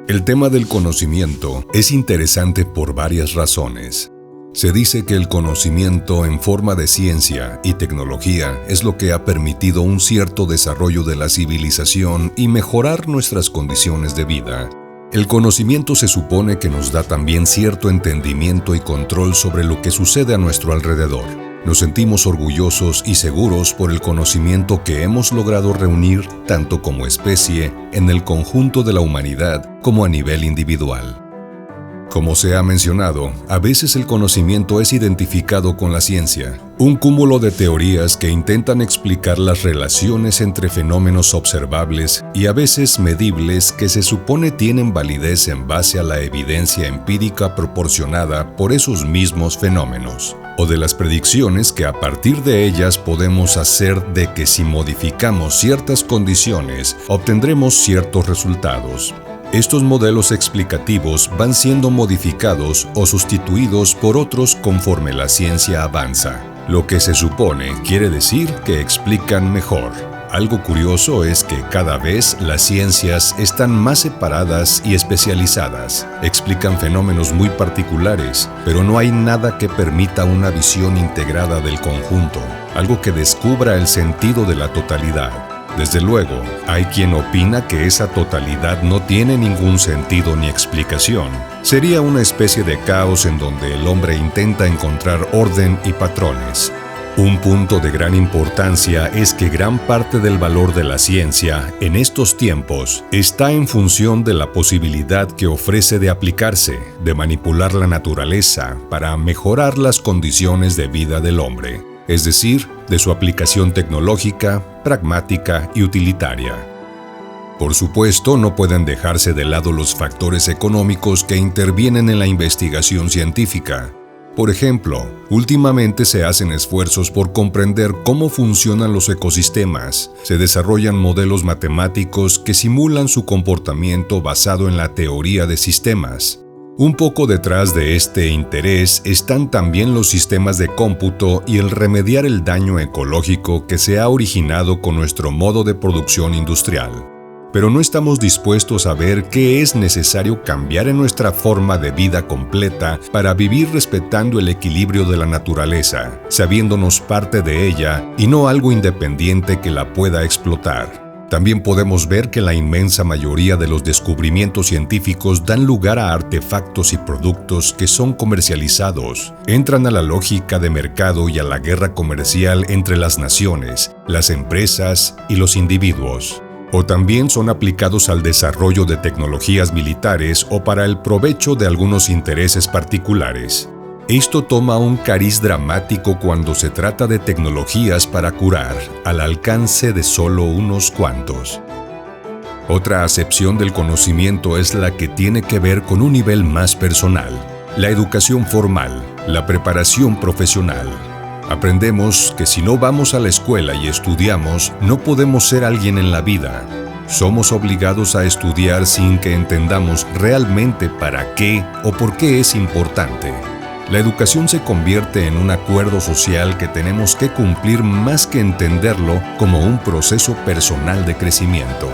El tema del conocimiento es interesante por varias razones. Se dice que el conocimiento en forma de ciencia y tecnología es lo que ha permitido un cierto desarrollo de la civilización y mejorar nuestras condiciones de vida. El conocimiento se supone que nos da también cierto entendimiento y control sobre lo que sucede a nuestro alrededor. Nos sentimos orgullosos y seguros por el conocimiento que hemos logrado reunir tanto como especie en el conjunto de la humanidad como a nivel individual. Como se ha mencionado, a veces el conocimiento es identificado con la ciencia, un cúmulo de teorías que intentan explicar las relaciones entre fenómenos observables y a veces medibles que se supone tienen validez en base a la evidencia empírica proporcionada por esos mismos fenómenos, o de las predicciones que a partir de ellas podemos hacer de que si modificamos ciertas condiciones obtendremos ciertos resultados. Estos modelos explicativos van siendo modificados o sustituidos por otros conforme la ciencia avanza. Lo que se supone quiere decir que explican mejor. Algo curioso es que cada vez las ciencias están más separadas y especializadas. Explican fenómenos muy particulares, pero no hay nada que permita una visión integrada del conjunto, algo que descubra el sentido de la totalidad. Desde luego, hay quien opina que esa totalidad no tiene ningún sentido ni explicación. Sería una especie de caos en donde el hombre intenta encontrar orden y patrones. Un punto de gran importancia es que gran parte del valor de la ciencia, en estos tiempos, está en función de la posibilidad que ofrece de aplicarse, de manipular la naturaleza para mejorar las condiciones de vida del hombre. Es decir, de su aplicación tecnológica, pragmática y utilitaria. Por supuesto, no pueden dejarse de lado los factores económicos que intervienen en la investigación científica. Por ejemplo, últimamente se hacen esfuerzos por comprender cómo funcionan los ecosistemas. Se desarrollan modelos matemáticos que simulan su comportamiento basado en la teoría de sistemas. Un poco detrás de este interés están también los sistemas de cómputo y el remediar el daño ecológico que se ha originado con nuestro modo de producción industrial. Pero no estamos dispuestos a ver qué es necesario cambiar en nuestra forma de vida completa para vivir respetando el equilibrio de la naturaleza, sabiéndonos parte de ella y no algo independiente que la pueda explotar. También podemos ver que la inmensa mayoría de los descubrimientos científicos dan lugar a artefactos y productos que son comercializados, entran a la lógica de mercado y a la guerra comercial entre las naciones, las empresas y los individuos. O también son aplicados al desarrollo de tecnologías militares o para el provecho de algunos intereses particulares. Esto toma un cariz dramático cuando se trata de tecnologías para curar, al alcance de solo unos cuantos. Otra acepción del conocimiento es la que tiene que ver con un nivel más personal, la educación formal, la preparación profesional. Aprendemos que si no vamos a la escuela y estudiamos, no podemos ser alguien en la vida. Somos obligados a estudiar sin que entendamos realmente para qué o por qué es importante. La educación se convierte en un acuerdo social que tenemos que cumplir más que entenderlo como un proceso personal de crecimiento.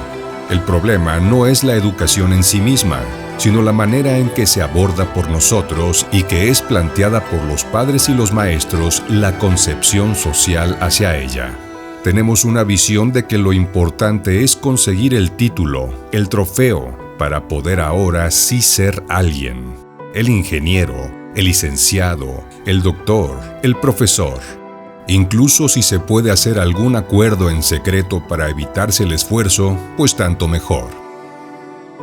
El problema no es la educación en sí misma, sino la manera en que se aborda por nosotros y que es planteada por los padres y los maestros la concepción social hacia ella. Tenemos una visión de que lo importante es conseguir el título, el trofeo, para poder ahora sí ser alguien. El ingeniero, el licenciado, el doctor, el profesor. Incluso si se puede hacer algún acuerdo en secreto para evitarse el esfuerzo, pues tanto mejor.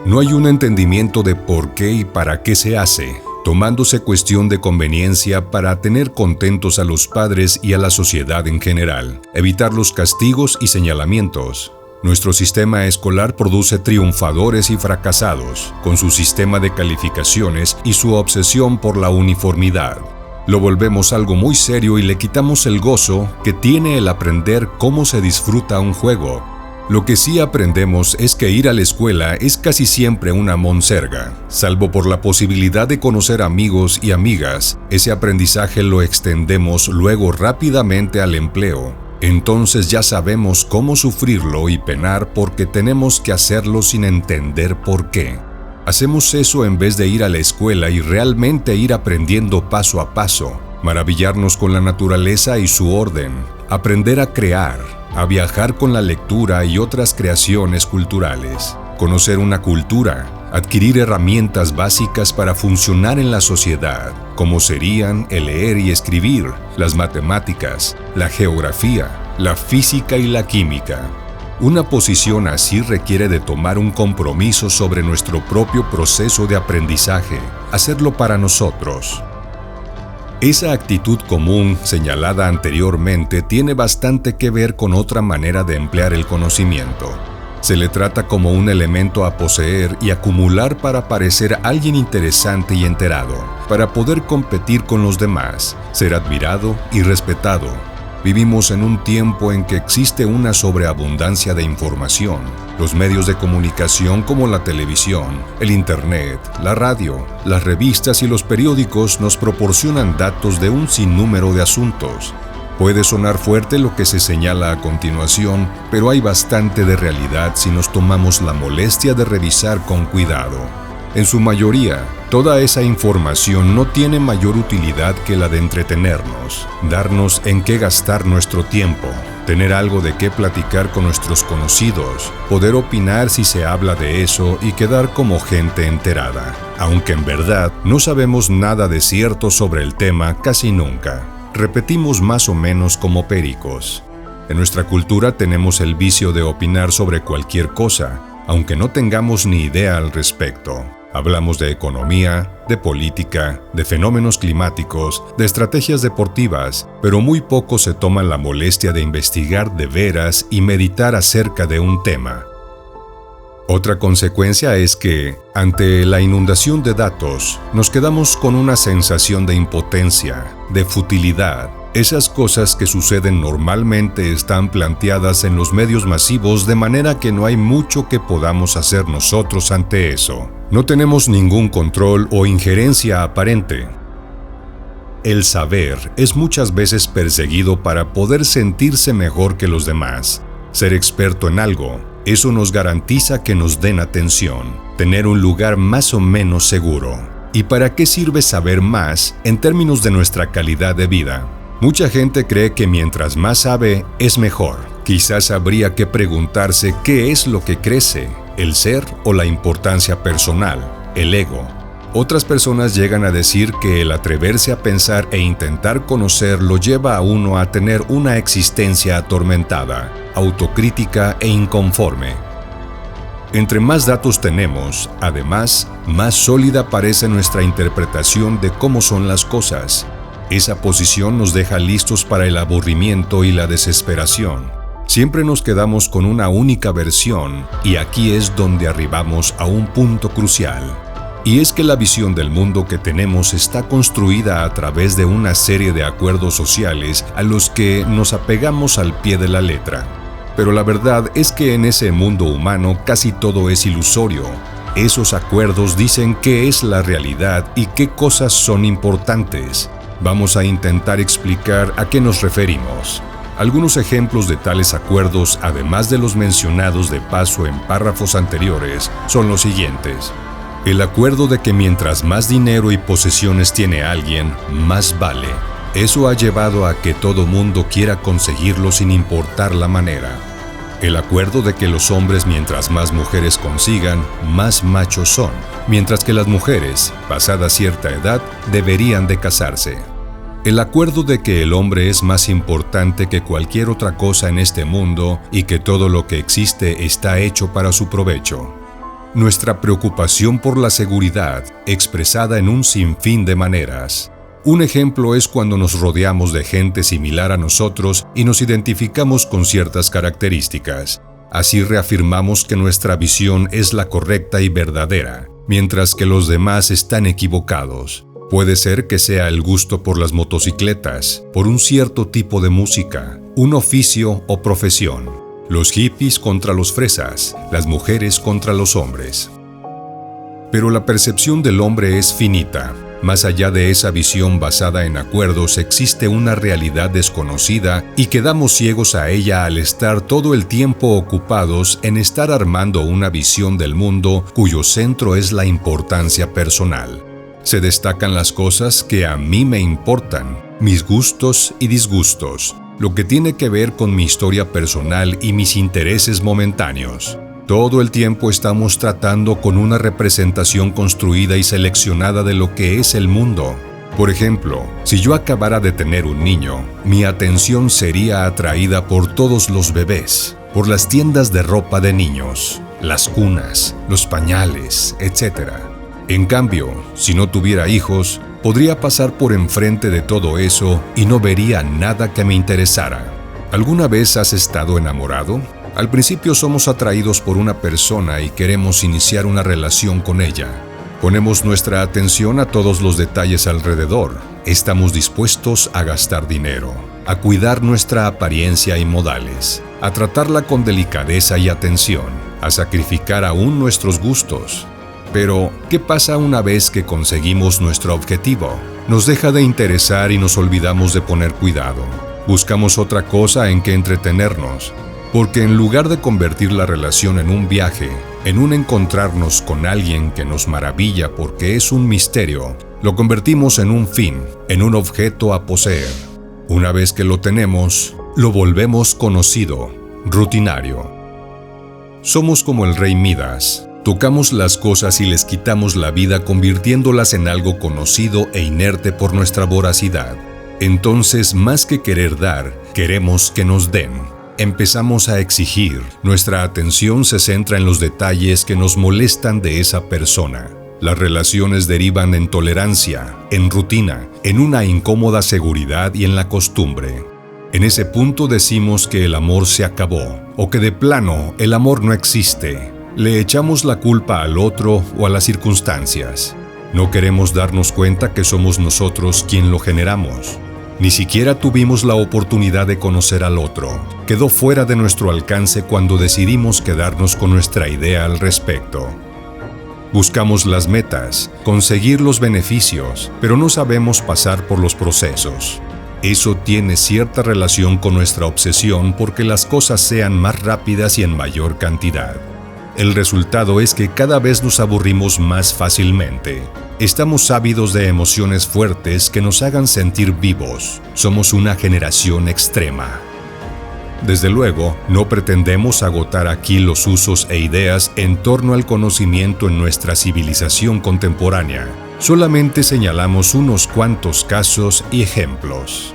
No hay un entendimiento de por qué y para qué se hace, tomándose cuestión de conveniencia para tener contentos a los padres y a la sociedad en general, evitar los castigos y señalamientos. Nuestro sistema escolar produce triunfadores y fracasados, con su sistema de calificaciones y su obsesión por la uniformidad. Lo volvemos algo muy serio y le quitamos el gozo que tiene el aprender cómo se disfruta un juego. Lo que sí aprendemos es que ir a la escuela es casi siempre una monserga. Salvo por la posibilidad de conocer amigos y amigas, ese aprendizaje lo extendemos luego rápidamente al empleo. Entonces ya sabemos cómo sufrirlo y penar porque tenemos que hacerlo sin entender por qué. Hacemos eso en vez de ir a la escuela y realmente ir aprendiendo paso a paso, maravillarnos con la naturaleza y su orden, aprender a crear, a viajar con la lectura y otras creaciones culturales, conocer una cultura, adquirir herramientas básicas para funcionar en la sociedad, como serían el leer y escribir, las matemáticas, la geografía, la física y la química. Una posición así requiere de tomar un compromiso sobre nuestro propio proceso de aprendizaje, hacerlo para nosotros. Esa actitud común señalada anteriormente tiene bastante que ver con otra manera de emplear el conocimiento. Se le trata como un elemento a poseer y acumular para parecer alguien interesante y enterado, para poder competir con los demás, ser admirado y respetado. Vivimos en un tiempo en que existe una sobreabundancia de información. Los medios de comunicación como la televisión, el internet, la radio, las revistas y los periódicos nos proporcionan datos de un sinnúmero de asuntos. Puede sonar fuerte lo que se señala a continuación, pero hay bastante de realidad si nos tomamos la molestia de revisar con cuidado. En su mayoría, toda esa información no tiene mayor utilidad que la de entretenernos, darnos en qué gastar nuestro tiempo, tener algo de qué platicar con nuestros conocidos, poder opinar si se habla de eso y quedar como gente enterada, aunque en verdad no sabemos nada de cierto sobre el tema casi nunca. Repetimos más o menos como pericos. En nuestra cultura tenemos el vicio de opinar sobre cualquier cosa, aunque no tengamos ni idea al respecto. Hablamos de economía, de política, de fenómenos climáticos, de estrategias deportivas, pero muy poco se toman la molestia de investigar de veras y meditar acerca de un tema. Otra consecuencia es que, ante la inundación de datos, nos quedamos con una sensación de impotencia, de futilidad. Esas cosas que suceden normalmente están planteadas en los medios masivos de manera que no hay mucho que podamos hacer nosotros ante eso. No tenemos ningún control o injerencia aparente. El saber es muchas veces perseguido para poder sentirse mejor que los demás. Ser experto en algo, eso nos garantiza que nos den atención, tener un lugar más o menos seguro. ¿Y para qué sirve saber más en términos de nuestra calidad de vida? Mucha gente cree que mientras más sabe, es mejor. Quizás habría que preguntarse qué es lo que crece, el ser o la importancia personal, el ego. Otras personas llegan a decir que el atreverse a pensar e intentar conocer lo lleva a uno a tener una existencia atormentada, autocrítica e inconforme. Entre más datos tenemos, además, más sólida parece nuestra interpretación de cómo son las cosas. Esa posición nos deja listos para el aburrimiento y la desesperación. Siempre nos quedamos con una única versión y aquí es donde arribamos a un punto crucial. Y es que la visión del mundo que tenemos está construida a través de una serie de acuerdos sociales a los que nos apegamos al pie de la letra. Pero la verdad es que en ese mundo humano casi todo es ilusorio. Esos acuerdos dicen qué es la realidad y qué cosas son importantes. Vamos a intentar explicar a qué nos referimos. Algunos ejemplos de tales acuerdos, además de los mencionados de paso en párrafos anteriores, son los siguientes. El acuerdo de que mientras más dinero y posesiones tiene alguien, más vale. Eso ha llevado a que todo mundo quiera conseguirlo sin importar la manera. El acuerdo de que los hombres mientras más mujeres consigan, más machos son, mientras que las mujeres, pasada cierta edad, deberían de casarse. El acuerdo de que el hombre es más importante que cualquier otra cosa en este mundo y que todo lo que existe está hecho para su provecho. Nuestra preocupación por la seguridad, expresada en un sinfín de maneras. Un ejemplo es cuando nos rodeamos de gente similar a nosotros y nos identificamos con ciertas características. Así reafirmamos que nuestra visión es la correcta y verdadera, mientras que los demás están equivocados. Puede ser que sea el gusto por las motocicletas, por un cierto tipo de música, un oficio o profesión. Los hippies contra los fresas, las mujeres contra los hombres. Pero la percepción del hombre es finita. Más allá de esa visión basada en acuerdos existe una realidad desconocida y quedamos ciegos a ella al estar todo el tiempo ocupados en estar armando una visión del mundo cuyo centro es la importancia personal. Se destacan las cosas que a mí me importan, mis gustos y disgustos, lo que tiene que ver con mi historia personal y mis intereses momentáneos. Todo el tiempo estamos tratando con una representación construida y seleccionada de lo que es el mundo. Por ejemplo, si yo acabara de tener un niño, mi atención sería atraída por todos los bebés, por las tiendas de ropa de niños, las cunas, los pañales, etc. En cambio, si no tuviera hijos, podría pasar por enfrente de todo eso y no vería nada que me interesara. ¿Alguna vez has estado enamorado? Al principio somos atraídos por una persona y queremos iniciar una relación con ella. Ponemos nuestra atención a todos los detalles alrededor. Estamos dispuestos a gastar dinero, a cuidar nuestra apariencia y modales, a tratarla con delicadeza y atención, a sacrificar aún nuestros gustos. Pero, ¿qué pasa una vez que conseguimos nuestro objetivo? Nos deja de interesar y nos olvidamos de poner cuidado. Buscamos otra cosa en que entretenernos. Porque en lugar de convertir la relación en un viaje, en un encontrarnos con alguien que nos maravilla porque es un misterio, lo convertimos en un fin, en un objeto a poseer. Una vez que lo tenemos, lo volvemos conocido, rutinario. Somos como el rey Midas. Tocamos las cosas y les quitamos la vida convirtiéndolas en algo conocido e inerte por nuestra voracidad. Entonces, más que querer dar, queremos que nos den. Empezamos a exigir. Nuestra atención se centra en los detalles que nos molestan de esa persona. Las relaciones derivan en tolerancia, en rutina, en una incómoda seguridad y en la costumbre. En ese punto decimos que el amor se acabó, o que de plano el amor no existe. Le echamos la culpa al otro o a las circunstancias. No queremos darnos cuenta que somos nosotros quien lo generamos. Ni siquiera tuvimos la oportunidad de conocer al otro. Quedó fuera de nuestro alcance cuando decidimos quedarnos con nuestra idea al respecto. Buscamos las metas, conseguir los beneficios, pero no sabemos pasar por los procesos. Eso tiene cierta relación con nuestra obsesión porque las cosas sean más rápidas y en mayor cantidad. El resultado es que cada vez nos aburrimos más fácilmente. Estamos ávidos de emociones fuertes que nos hagan sentir vivos. Somos una generación extrema. Desde luego, no pretendemos agotar aquí los usos e ideas en torno al conocimiento en nuestra civilización contemporánea. Solamente señalamos unos cuantos casos y ejemplos.